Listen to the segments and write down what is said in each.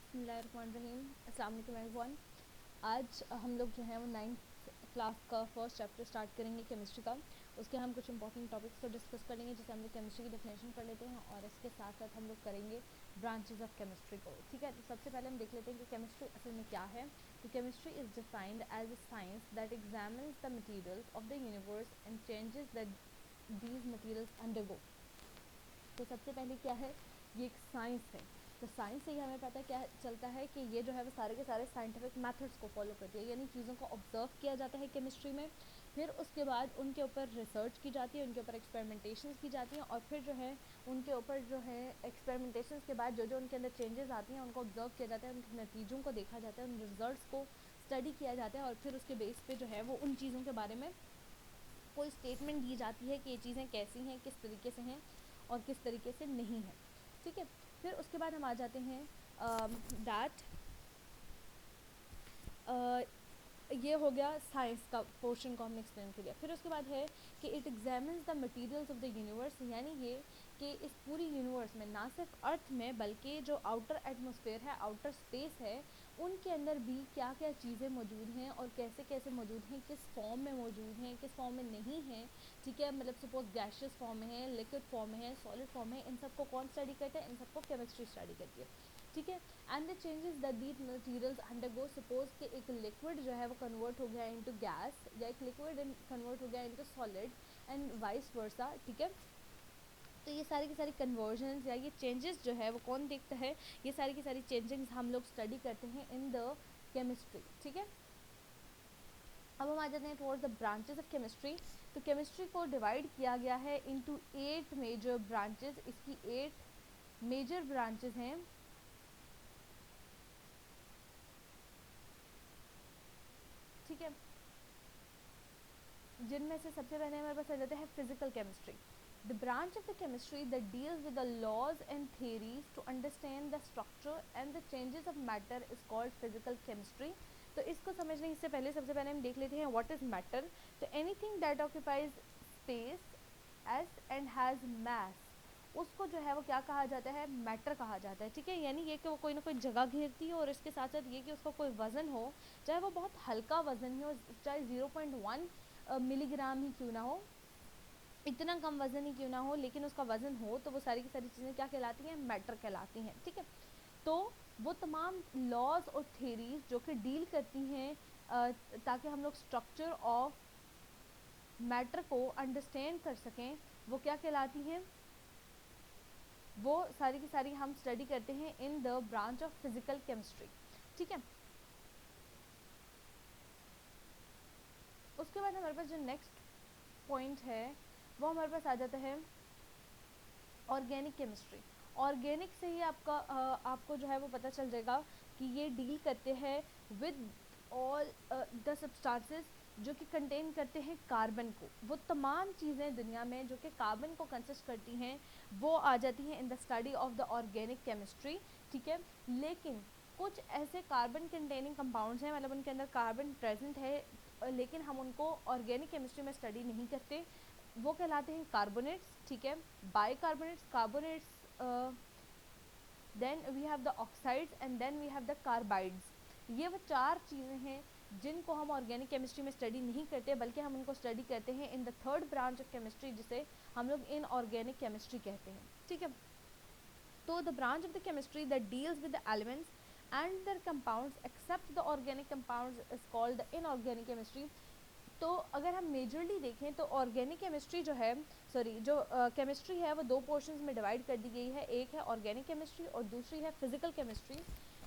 बिस्मिल्लाहिर्रहमानिर्रहीम। अस्सलाम वालेकुम एवरीवन। आज हम लोग जो है वो 9th क्लास का फर्स्ट चैप्टर स्टार्ट करेंगे केमिस्ट्री का। उसके हम कुछ इंपॉर्टेंट टॉपिक्स को डिस्कस करेंगे, जैसे हम लोग केमिस्ट्री की डेफिनेशन कर लेते हैं और इसके साथ साथ हम लोग करेंगे ब्रांचेज ऑफ केमिस्ट्री को। ठीक है, तो सबसे पहले हम देख लेते हैं कि केमिस्ट्री असल में क्या है। तो chemistry is defined as a science that examines the materials of the universe and changes that these materials undergo. तो सबसे पहले क्या है, ये एक साइंस है। तो साइंस से ही हमें पता क्या चलता है कि ये जो है वो सारे के सारे साइंटिफिक मेथड्स को फॉलो करती है, यानी चीज़ों को ऑब्जर्व किया जाता है केमिस्ट्री में, फिर उसके बाद उनके ऊपर रिसर्च की जाती है, उनके ऊपर एक्सपेरिमेंटेशंस की जाती हैं, और फिर जो है उनके ऊपर जो है एक्सपेरिमेंटेशंस के बाद जो जो उनके अंदर चेंजेस आती हैं उनको ऑब्जर्व किया जाता है, उनके नतीजों को देखा जाता है, उन रिजल्ट्स को स्टडी किया जाता है, और फिर उसके बेस पे जो है वो उन चीज़ों के बारे में कोई स्टेटमेंट दी जाती है कि ये चीज़ें कैसी हैं, किस तरीके से हैं और किस तरीके से नहीं है। ठीक है, फिर उसके बाद हम आ जाते हैं दैट ये हो गया साइंस का पोर्शन को हमने एक्सप्लेन कर लिया। फिर उसके बाद है कि it examines the materials of the universe, यानी ये कि इस पूरी यूनिवर्स में ना सिर्फ अर्थ में बल्कि जो आउटर एटमॉस्फेयर है, आउटर स्पेस है, उनके अंदर भी क्या क्या चीज़ें मौजूद हैं और कैसे कैसे मौजूद हैं, किस फॉर्म में मौजूद हैं, किस फॉर्म में नहीं हैं। ठीक है, मतलब सपोज गैशियस फॉर्म में है, लिक्विड फॉर्म में है, सॉलिड फॉर्म में है, इन सबको कौन स्टडी करता है, इन सबको केमिस्ट्री स्टडी करती है। ठीक है, and the changes that these materials undergo, suppose कि एक लिक्विड जो है वो कन्वर्ट हो गया इनटू गैस, या एक लिक्विड कन्वर्ट हो गया into solid and vice versa. ठीक है, तो ये सारी की सारी कन्वर्जन्स या ये चेंजेस जो है वो कौन देखता है, ये सारी की सारी चेंजेस हम लोग स्टडी करते हैं इन द केमिस्ट्री। ठीक है, अब हम आ जाते हैं towards the branches of chemistry. तो केमिस्ट्री को डिवाइड किया गया है इनटू 8 मेजर ब्रांचेस। इसकी 8 मेजर ब्रांचेस हैं। ठीक है, जिनमें से सबसे पहले हमारे पास आ जाता है physical chemistry. The branch of the chemistry that deals with the laws and theories to understand the structure and the changes of matter is called physical chemistry. तो इसको समझने से पहले सबसे पहले हम देख लेते हैं व्हाट इज मैटर। तो anything that occupies space S and has मास, उसको जो है वो क्या कहा जाता है, मैटर कहा जाता है। ठीक है, यानी ये कि वो कोई ना कोई जगह घेरती है, और इसके साथ साथ ये कि उसका कोई वजन हो, चाहे वो बहुत हल्का वजन ही हो, चाहे 0.1 मिलीग्राम ही क्यों ना हो, इतना कम वजन ही क्यों ना हो, लेकिन उसका वजन हो, तो वो सारी की सारी चीज़ें क्या कहलाती हैं, मैटर कहलाती हैं। ठीक है, तो वो तमाम लॉज और थेरीज जो कि डील करती हैं ताकि हम लोग स्ट्रक्चर ऑफ मैटर को अंडरस्टैंड कर सकें, वो क्या कहलाती हैं, वो सारी की सारी हम स्टडी करते हैं in the branch of physical chemistry. ठीक है, उसके बाद हमारे पास जो नेक्स्ट पॉइंट है वो हमारे पास आ जाता है ऑर्गेनिक केमिस्ट्री। ऑर्गेनिक से ही आपको जो है वो पता चल जाएगा कि ये डील करते हैं विद ऑल द सब्सटेंसेस जो कि कंटेन करते हैं कार्बन को। वो तमाम चीज़ें दुनिया में जो कि कार्बन को कंसिस्ट करती हैं वो आ जाती हैं in the study of the organic chemistry. ठीक है, लेकिन कुछ ऐसे कार्बन कंटेनिंग कंपाउंड्स हैं, मतलब उनके अंदर कार्बन प्रेजेंट है, लेकिन हम उनको ऑर्गेनिक केमिस्ट्री में स्टडी नहीं करते, वो कहलाते हैं कार्बोनेट्स। ठीक है, bicarbonates, carbonates, then we have the oxides and then we have the carbides. ये वो चार चीज़ें हैं जिनको हम ऑर्गेनिक केमिस्ट्री में स्टडी नहीं करते, बल्कि हम उनको स्टडी करते हैं इन द थर्ड ब्रांच ऑफ केमिस्ट्री, जिसे हम लोग इनऑर्गेनिक केमिस्ट्री कहते हैं। ठीक है, तो the branch of the chemistry that deals with the elements and their compounds except the organic compounds is called the inorganic chemistry. तो अगर हम मेजरली देखें तो ऑर्गेनिक केमिस्ट्री जो है, सॉरी जो केमिस्ट्री है वो दो पोर्शंस में डिवाइड कर दी गई है, एक है ऑर्गेनिक केमिस्ट्री और दूसरी है फिजिकल केमिस्ट्री।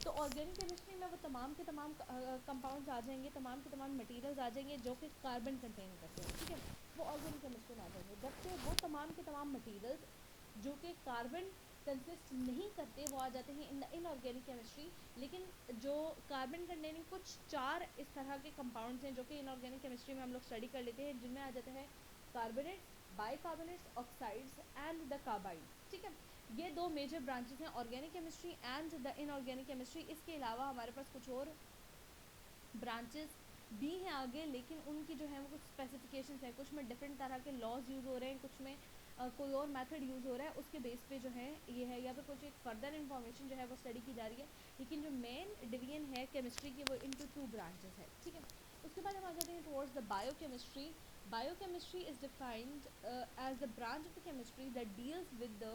तो ऑर्गेनिक केमिस्ट्री में वो तमाम के तमाम कंपाउंड्स आ जाएंगे, तमाम के तमाम मटेरियल्स आ जाएंगे जो कि कार्बन कंटेन करते हैं। ठीक है, वो ऑर्गेनिक केमिस्ट्री में आ जाएंगे, जबकि वो तमाम के तमाम मटेरियल्स जो कि कार्बन कंसिस्ट नहीं करते वो आ जाते हैं इन द इनऑर्गेनिक केमिस्ट्री। लेकिन जो कार्बन कंटेनिंग कुछ चार इस तरह के कंपाउंड्स हैं जो कि इनऑर्गेनिक केमिस्ट्री में हम लोग स्टडी कर लेते हैं, जिनमें आ जाता है carbonates, bicarbonates, oxides and the carbides. ठीक है, ये दो मेजर ब्रांचेस हैं organic chemistry and the inorganic chemistry. इसके अलावा हमारे पास कुछ और ब्रांचेस भी हैं आगे, लेकिन उनकी जो है वो कुछ स्पेसिफिकेशंस हैं, कुछ में डिफरेंट तरह के लॉज यूज़ हो रहे हैं, कुछ में कोई और मेथड यूज़ हो रहा है, उसके बेस पे जो है ये है, या फिर कुछ एक फर्दर इन्फॉर्मेशन जो है वो स्टडी की जा रही है। लेकिन जो मेन डिवीजन है केमिस्ट्री की वो इनटू 2 ब्रांचेस है, ठीक है। उसके बाद हम आ जाते हैं towards the biochemistry. Biochemistry is defined as the branch of the chemistry that deals with the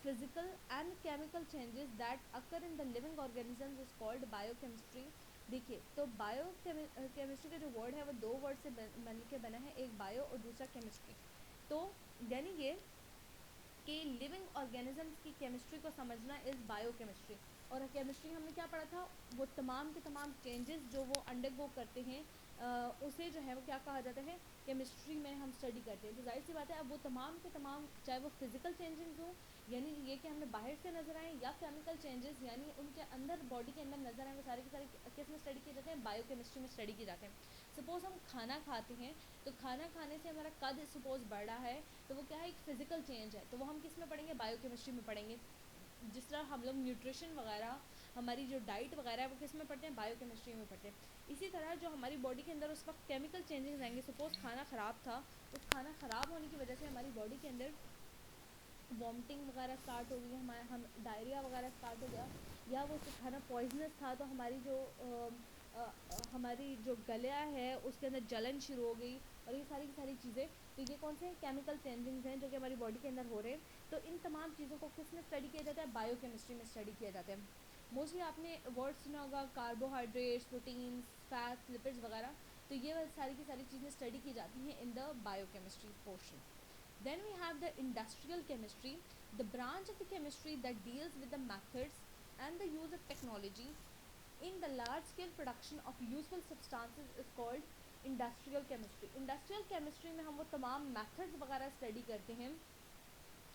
physical and chemical changes that occur in the living organisms is called biochemistry। देखिए, तो बायोकेमिस्ट्री का जो वर्ड है वो दो word से मिल के बना है, एक बायो और दूसरा केमिस्ट्री। तो यानी ये कि लिविंग ऑर्गेनिजम्स की केमिस्ट्री को समझना इज़ बायोकेमिस्ट्री। और केमिस्ट्री हमने क्या पढ़ा था, वो तमाम के तमाम चेंजेस जो वो अंडरगो करते हैं उसे जो है वो क्या कहा जाता है, केमिस्ट्री में हम स्टडी करते हैं। तो जाहिर सी बात है, अब वो तमाम के तमाम, चाहे वो फिजिकल चेंजेस हों, यानी ये कि हमें बाहर से नजर आए, या केमिकल चेंजेस यानी उनके अंदर बॉडी के अंदर नजर आए, वो सारे के सारे किस में स्टडी किए जाते हैं, बायोकेमिस्ट्री में स्टडी किए जाते हैं। सपोज हम खाना खाते हैं, तो खाना खाने से हमारा कद सपोज बढ़ा है, तो वो क्या है, एक फिजिकल चेंज है, तो वो हम किस में पढ़ेंगे, बायोकेमिस्ट्री में पढ़ेंगे। जिस तरह हम लोग न्यूट्रिशन वगैरह, हमारी जो डाइट वगैरह है वो किस में पढ़ते हैं, बायोकेमिस्ट्री में पढ़ते हैं। इसी तरह जो हमारी बॉडी के अंदर उस वक्त केमिकल चेंजेस आएंगे, सपोज खाना ख़राब था, उस खाना ख़राब होने की वजह से हमारी बॉडी के अंदर वॉमिटिंग वगैरह स्टार्ट हो गई, हमारा हम डायरिया वगैरह स्टार्ट हो गया, या वो खाना पॉइजनस था तो हमारी हमारी जो गला है उसके अंदर जलन शुरू हो गई, और ये सारी की सारी चीज़ें, तो ये कौन से केमिकल चेंजिंग्स हैं जो कि हमारी बॉडी के अंदर हो रहे हैं। तो इन तमाम चीज़ों को किस में स्टडी किया जाता है, बायोकेमिस्ट्री में स्टडी किया जाता है। मोस्टली आपने वर्ड सुना होगा, कार्बोहाइड्रेट्स, प्रोटीन्स, फैट्स, लिपिड्स वगैरह, तो ये सारी की सारी चीज़ें स्टडी की जाती हैं in the biochemistry portion. Then we have the industrial chemistry, the branch of the chemistry that deals with the methods and the use of technology in the large scale production of useful substances is called industrial chemistry। industrial chemistry में हम वो तमाम methods वगैरह study करते हैं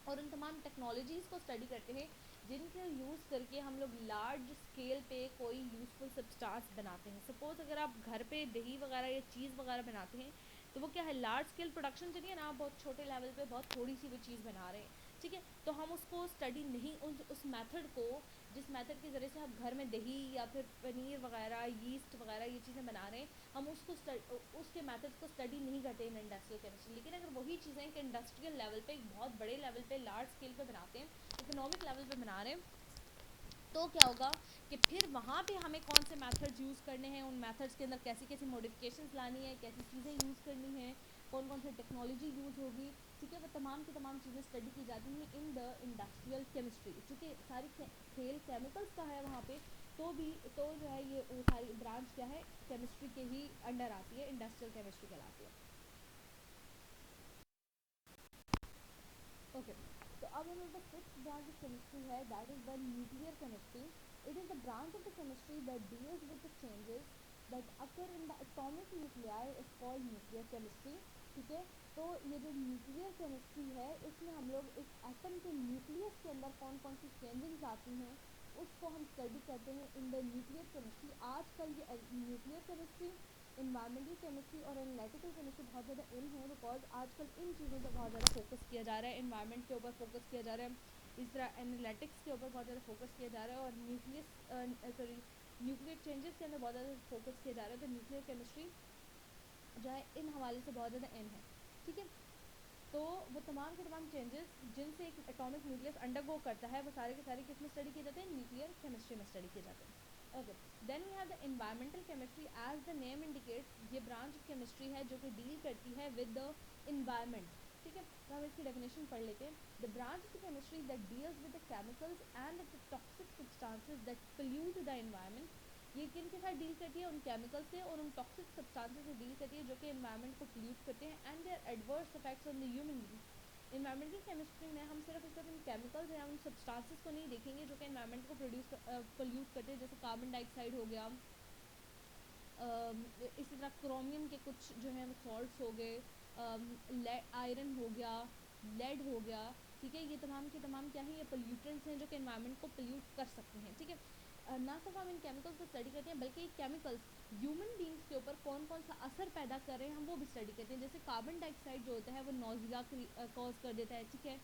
और उन तमाम टेक्नोलॉजीज़ को स्टडी करते हैं जिनके यूज़ करके हम लोग लार्ज स्केल पे कोई यूज़फुल सब्सटेंस बनाते हैं। सपोज़ अगर आप घर पे दही वगैरह या चीज़ वगैरह बनाते हैं, तो वो क्या है, लार्ज स्केल प्रोडक्शन चलिए ना, आप बहुत छोटे लेवल पे बहुत थोड़ी सी वो चीज़ बना रहे हैं, ठीक है, तो हम उसको स्टडी नहीं, उस मेथड को, जिस मेथड के ज़रिए से आप घर में दही या फिर पनीर वगैरह, यीस्ट वगैरह ये चीज़ें बना रहे हैं, हम उसके मेथड्स को स्टडी नहीं करते इन इंडस्ट्रियल केमिस्ट्री। लेकिन अगर वही चीज़ें कि इंडस्ट्रियल लेवल पे, एक बहुत बड़े लेवल पे, लार्ज स्केल पे बनाते हैं, इकोनॉमिक लेवल पे बना रहे हैं, तो क्या होगा कि फिर वहाँ पे हमें कौन से मेथड्स यूज़ करने हैं, उन मेथड्स के अंदर कैसी कैसी मॉडिफिकेशंस लानी है, कैसी चीज़ें यूज़ करनी है, कौन कौन सी टेक्नोलॉजी यूज़ होगी, ठीक है, वो तमाम की तमाम चीज़ें स्टडी की जाती हैं इन द इंडस्ट्रियल केमिस्ट्री। चूँकि सारी खेल केमिकल्स का है वहाँ पे, तो भी तो जो है ये सारी ब्रांच क्या है, केमिस्ट्री के ही अंडर आती है, इंडस्ट्रियल केमिस्ट्री कहलाती है। ओके, तो अब हमारे पास फिफ्थ ब्रांच ऑफ केमिस्ट्री है, that is the nuclear chemistry. It is the branch of the chemistry that deals with the changes that occur in the atomic nuclei is called nuclear chemistry, ठीक है। तो ये जो न्यूक्लियर केमिस्ट्री है, इसमें हम लोग एक एटम के न्यूक्लियस के अंदर कौन कौन सी चेंजिंग्स आती हैं उसको हम स्टडी करते हैं इन द न्यूक्लियर केमिस्ट्री। आजकल ये न्यूक्लियर केमिस्ट्री, इन्वायरमेंटल केमिस्ट्री और एनालिटिकल केमिस्ट्री बहुत ज़्यादा इन है, बिकॉज आजकल इन चीज़ों पर बहुत ज़्यादा फोकस किया जा रहा है, इन्वायरमेंट के ऊपर फोकस किया जा रहा है, इस तरह एनालिटिक्स के ऊपर बहुत ज़्यादा फोकस किया जा रहा है, और न्यूक्लियर चेंजेस के अंदर बहुत ज़्यादा फोकस किया जा रहा है। तो न्यूक्लियर केमिस्ट्री जो है इन हवाले से बहुत ज़्यादा इन है, ठीक है। तो वो तमाम के तमाम चेंजेस जिनसे एक एटॉमिक न्यूक्लियस अंडरगो करता है, वो सारे के सारे किस में स्टडी किए जाते हैं, न्यूक्लियर केमिस्ट्री में स्टडी किए जाते हैं। Okay, then we have the environmental chemistry, as the name indicates ये ब्रांच ऑफ केमिस्ट्री है जो कि डील करती है विद द इन्वायरमेंट, ठीक है। तो हम इसकी डेफिनेशन पढ़ लेते हैं। The branch of the chemistry that deals with the chemicals and the toxic substances that pollute the environment, ये किन के साथ डील करती है, उन केमिकल से और उन टॉक्सिक सब्सटेंसेस से डील करती है जो कि एनवायरनमेंट को पोल्यूट करते हैं, and there adverse effects on the human being. Environmental chemistry में हम सिर्फ इन केमिकल्स या उन सब्सटेंसेस को नहीं देखेंगे जो कि एनवायरनमेंट को पोल्यूट करते हैं, जैसे कार्बन डाइऑक्साइड हो गया, इसी तरह क्रोमियम के कुछ जो है वो सॉल्ट्स हो गए, आयरन हो गया, लेड हो गया, ठीक है, ये तमाम के तमाम क्या है, ये पोल्यूटेंट्स हैं जो कि एनवायरनमेंट को पोल्यूट कर सकते हैं, ठीक है। ना सिर्फ हम इन केमिकल्स को स्टडी करते हैं, बल्कि ये केमिकल्स ह्यूमन बींग्स के ऊपर कौन कौन सा असर पैदा कर रहे हैं हम वो भी स्टडी करते हैं। जैसे कार्बन डाइऑक्साइड जो होता है वो नोजिया कॉज कर देता है, ठीक है,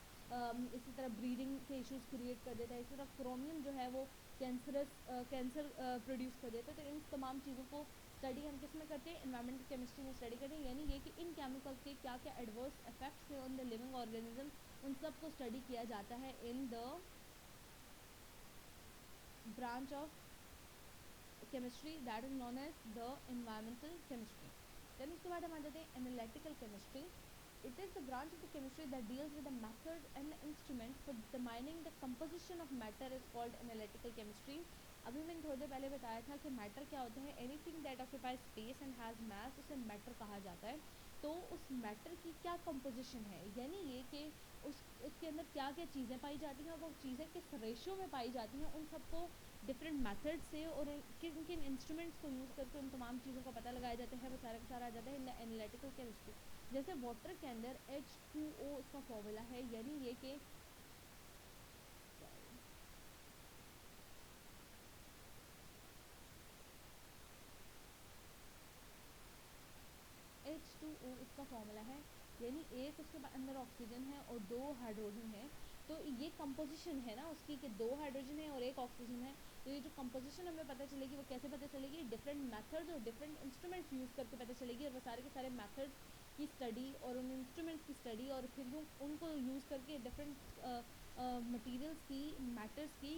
इसी तरह ब्रीदिंग के इश्यूज क्रिएट कर देता है, इसी तरह क्रोमियम जो है वो कैंसर प्रोड्यूस कर देता है। तो इन तमाम चीज़ों को स्टडी हम किस में करते हैं, एनवायरमेंटल केमिस्ट्री में स्टडी करते हैं, यानी ये कि इन केमिकल्स के क्या क्या एडवर्स इफेक्ट्स हैं ऑन द लिविंग ऑर्गेनिज्म, उन सब को स्टडी किया जाता है in the branch of chemistry that is known as the environmental chemistry. Then उसके बाद हम आ जाते हैं analytical chemistry. It is the branch of the chemistry that deals with the method and the instrument for determining the composition of matter is called analytical chemistry. अभी मैंने थोड़ी देर पहले बताया था कि मैटर क्या होता है, anything that occupies space and has मास उसे मैटर कहा जाता है. तो उस मैटर की क्या कंपोजिशन है, यानी ये कि उसके अंदर क्या क्या चीज़ें पाई जाती हैं और वो चीज़ें किस रेशियो में पाई जाती हैं, उन सबको डिफरेंट मेथड से और किन किन इंस्ट्रूमेंट्स को यूज़ करके उन तमाम चीज़ों का पता लगाया जाता है, वो सारा का सारा आ जाता है इन द एनालिटिकल केमिस्ट्री. जैसे वाटर के अंदर H2O इसका फॉर्मूला है, यानी ये कि H2O इसका फॉर्मूला है, यानी एक उसके अंदर ऑक्सीजन है और 2 हाइड्रोजन है. तो ये कंपोजिशन है ना उसकी कि 2 हाइड्रोजन है और 1 ऑक्सीजन है. तो ये जो कंपोजिशन हमें पता चलेगी वो कैसे पता चलेगी, डिफरेंट मेथड्स और डिफरेंट इंस्ट्रूमेंट्स यूज़ करके पता चलेगी. और वो सारे के सारे मेथड्स की स्टडी और उन इंस्ट्रूमेंट्स की स्टडी और फिर उनको यूज़ करके डिफरेंट मटेरियल्स की, मैटर्स की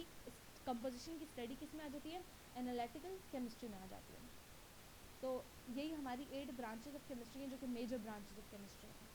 कंपोजिशन की स्टडी किस में आ जाती है, एनालिटिकल केमिस्ट्री में आ जाती है. तो यही हमारी 8 ब्रांचेस ऑफ केमिस्ट्री हैं जो कि मेजर ब्रांचेस ऑफ केमिस्ट्री हैं.